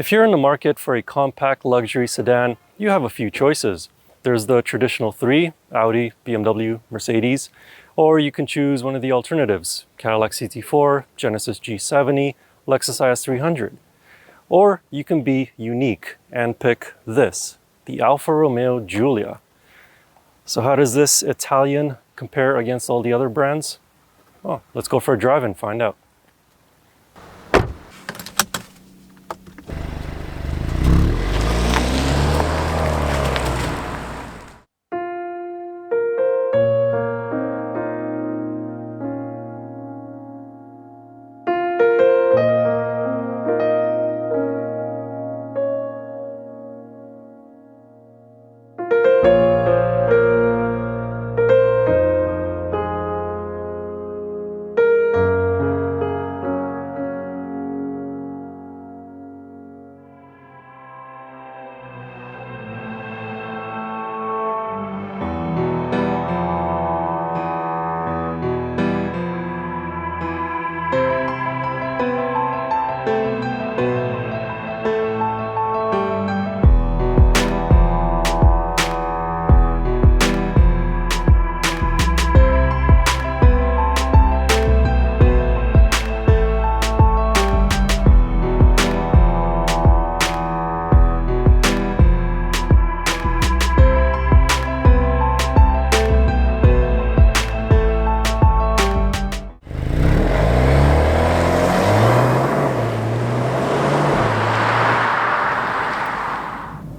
If you're in the market for a compact luxury sedan, you have a few choices. There's the traditional three, Audi, BMW, Mercedes, or you can choose one of the alternatives, Cadillac CT4, Genesis G70, Lexus IS300. Or you can be unique and pick this, the Alfa Romeo Giulia. So how does this Italian compare against all the other brands? Oh, let's go for a drive and find out.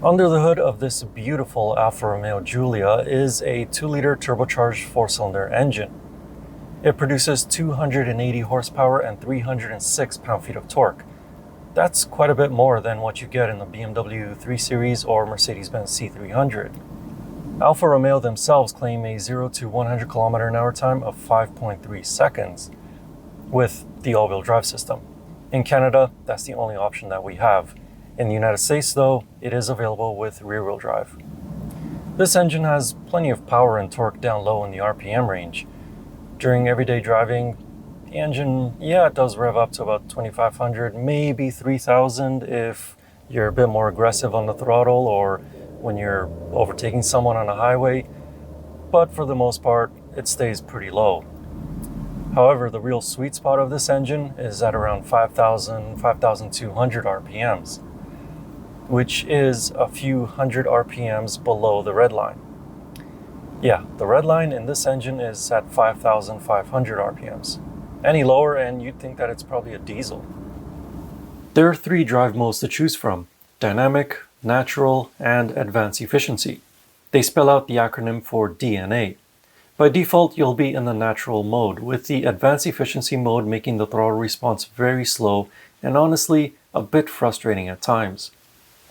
Under the hood of this beautiful Alfa Romeo Giulia is a 2-liter turbocharged 4-cylinder engine. It produces 280 horsepower and 306 pound-feet of torque. That's quite a bit more than what you get in the BMW 3 Series or Mercedes-Benz C300. Alfa Romeo themselves claim a 0 to 100 km/h time of 5.3 seconds with the all-wheel drive system. In Canada, that's the only option that we have. In the United States, though, it is available with rear-wheel drive. This engine has plenty of power and torque down low in the RPM range. During everyday driving, the engine, it does rev up to about 2,500, maybe 3,000 if you're a bit more aggressive on the throttle or when you're overtaking someone on a highway, but for the most part, it stays pretty low. However, the real sweet spot of this engine is at around 5,000, 5,200 RPMs. Which is a few hundred RPMs below the red line. Yeah, the red line in this engine is at 5,500 RPMs. Any lower and you'd think that it's probably a diesel. There are 3 drive modes to choose from: dynamic, natural, and advanced efficiency. They spell out the acronym for DNA. By default, you'll be in the natural mode, with the advanced efficiency mode making the throttle response very slow and honestly a bit frustrating at times.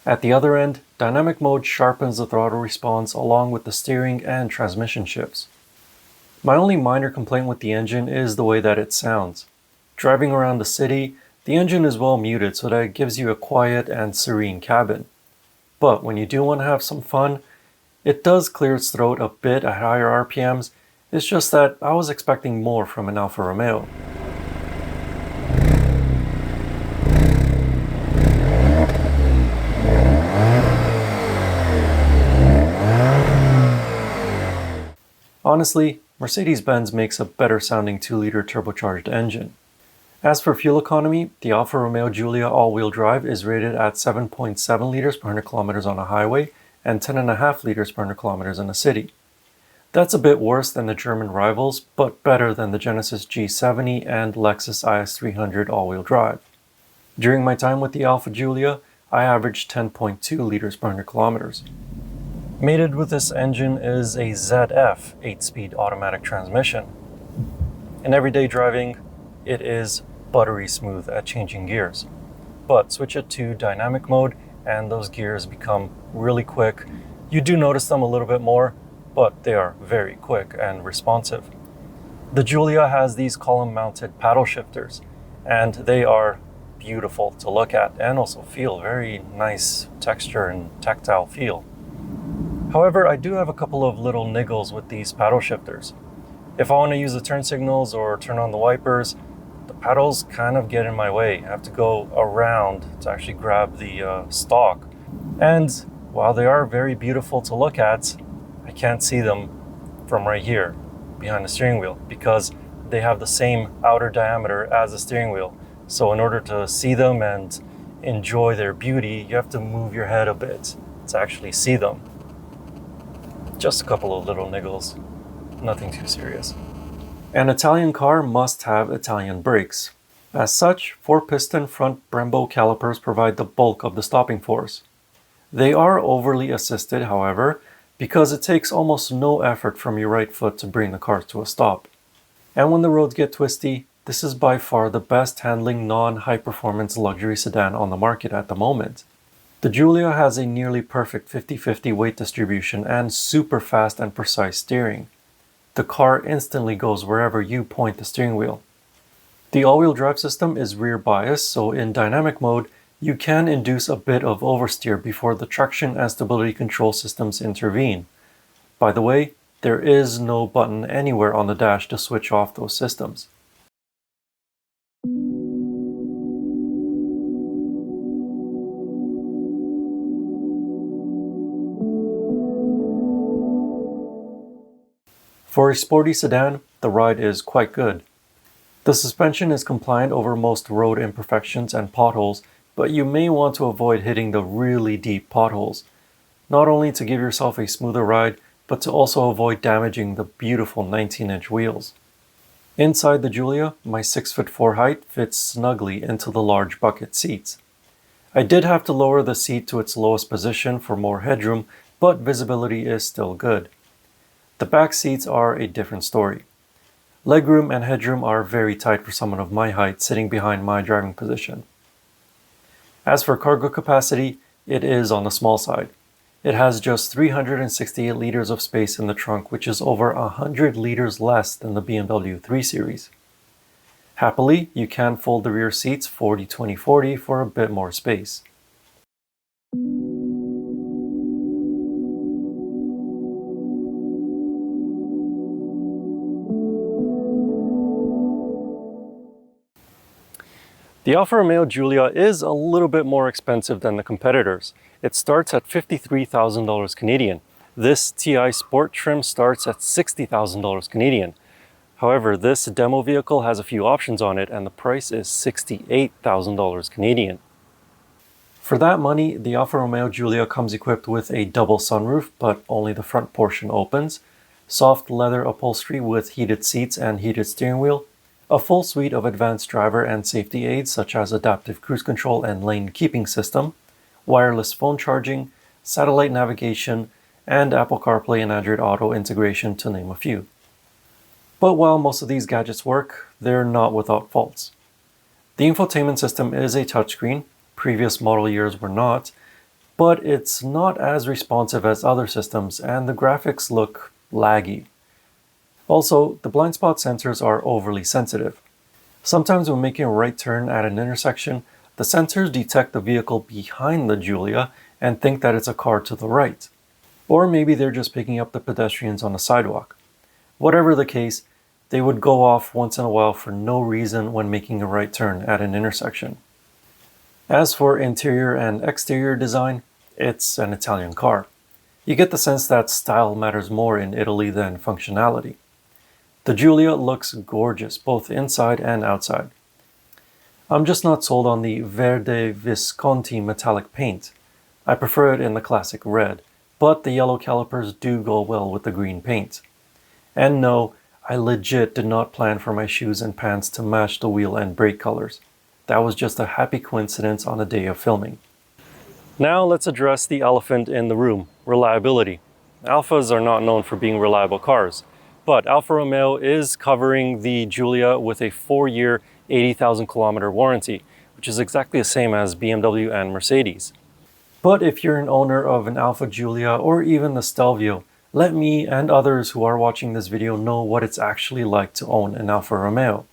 At the other end, dynamic mode sharpens the throttle response along with the steering and transmission shifts. My only minor complaint with the engine is the way that it sounds. Driving around the city, the engine is well muted so that it gives you a quiet and serene cabin. But when you do want to have some fun, it does clear its throat a bit at higher RPMs. It's just that I was expecting more from an Alfa Romeo. Honestly, Mercedes-Benz makes a better sounding 2-liter turbocharged engine. As for fuel economy, the Alfa Romeo Giulia all-wheel drive is rated at 7.7 liters per 100 kilometers on a highway and 10.5 liters per 100 kilometers in a city. That's a bit worse than the German rivals, but better than the Genesis G70 and Lexus IS300 all-wheel drive. During my time with the Alfa Giulia, I averaged 10.2 liters per 100 kilometers. Mated with this engine is a ZF 8-speed automatic transmission. In everyday driving, it is buttery smooth at changing gears. But switch it to dynamic mode and those gears become really quick. You do notice them a little bit more, but they are very quick and responsive. The Giulia has these column-mounted paddle shifters, and they are beautiful to look at and also feel very nice texture and tactile feel. However, I do have a couple of little niggles with these paddle shifters. If I want to use the turn signals or turn on the wipers, the paddles kind of get in my way. I have to go around to actually grab the stalk. And while they are very beautiful to look at, I can't see them from right here behind the steering wheel because they have the same outer diameter as the steering wheel. So in order to see them and enjoy their beauty, you have to move your head a bit to actually see them. Just a couple of little niggles, nothing too serious. An Italian car must have Italian brakes. As such, 4-piston front Brembo calipers provide the bulk of the stopping force. They are overly assisted, however, because it takes almost no effort from your right foot to bring the car to a stop. And when the roads get twisty, this is by far the best handling non-high-performance luxury sedan on the market at the moment. The Giulia has a nearly perfect 50-50 weight distribution and super fast and precise steering. The car instantly goes wherever you point the steering wheel. The all-wheel drive system is rear biased, so in dynamic mode, you can induce a bit of oversteer before the traction and stability control systems intervene. By the way, there is no button anywhere on the dash to switch off those systems. For a sporty sedan, the ride is quite good. The suspension is compliant over most road imperfections and potholes, but you may want to avoid hitting the really deep potholes, not only to give yourself a smoother ride, but to also avoid damaging the beautiful 19-inch wheels. Inside the Giulia, my 6'4" height fits snugly into the large bucket seats. I did have to lower the seat to its lowest position for more headroom, but visibility is still good. The back seats are a different story. Legroom and headroom are very tight for someone of my height sitting behind my driving position. As for cargo capacity, it is on the small side. It has just 368 liters of space in the trunk, which is over 100 liters less than the BMW 3 Series. Happily, you can fold the rear seats 40-20-40 for a bit more space. The Alfa Romeo Giulia is a little bit more expensive than the competitors. It starts at $53,000 Canadian. This TI Sport trim starts at $60,000 Canadian. However, this demo vehicle has a few options on it and the price is $68,000 Canadian. For that money, the Alfa Romeo Giulia comes equipped with a double sunroof, but only the front portion opens, soft leather upholstery with heated seats and heated steering wheel, a full suite of advanced driver and safety aids such as adaptive cruise control and lane keeping system, wireless phone charging, satellite navigation, and Apple CarPlay and Android Auto integration to name a few. But while most of these gadgets work, they're not without faults. The infotainment system is a touchscreen, previous model years were not, but it's not as responsive as other systems and the graphics look laggy. Also, the blind spot sensors are overly sensitive. Sometimes when making a right turn at an intersection, the sensors detect the vehicle behind the Giulia and think that it's a car to the right. Or maybe they're just picking up the pedestrians on the sidewalk. Whatever the case, they would go off once in a while for no reason when making a right turn at an intersection. As for interior and exterior design, it's an Italian car. You get the sense that style matters more in Italy than functionality. The Giulia looks gorgeous both inside and outside. I'm just not sold on the Verde Visconti metallic paint. I prefer it in the classic red, but the yellow calipers do go well with the green paint. And no, I legit did not plan for my shoes and pants to match the wheel and brake colors. That was just a happy coincidence on a day of filming. Now let's address the elephant in the room, reliability. Alfas are not known for being reliable cars. But Alfa Romeo is covering the Giulia with a 4-year, 80,000 kilometer warranty, which is exactly the same as BMW and Mercedes. But if you're an owner of an Alfa Giulia or even the Stelvio, let me and others who are watching this video know what it's actually like to own an Alfa Romeo.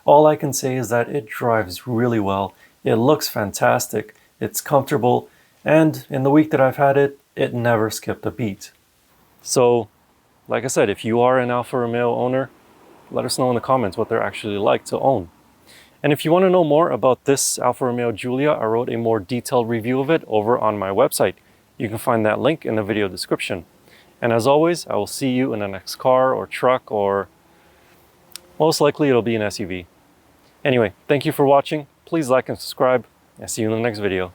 All I can say is that it drives really well, it looks fantastic, it's comfortable, and in the week that I've had it, it never skipped a beat. So, like I said, if you are an Alfa Romeo owner, let us know in the comments what they're actually like to own. And if you want to know more about this Alfa Romeo Giulia, I wrote a more detailed review of it over on my website. You can find that link in the video description. And as always, I will see you in the next car or truck, or most likely it'll be an SUV. Anyway, thank you for watching. Please like and subscribe. I'll see you in the next video.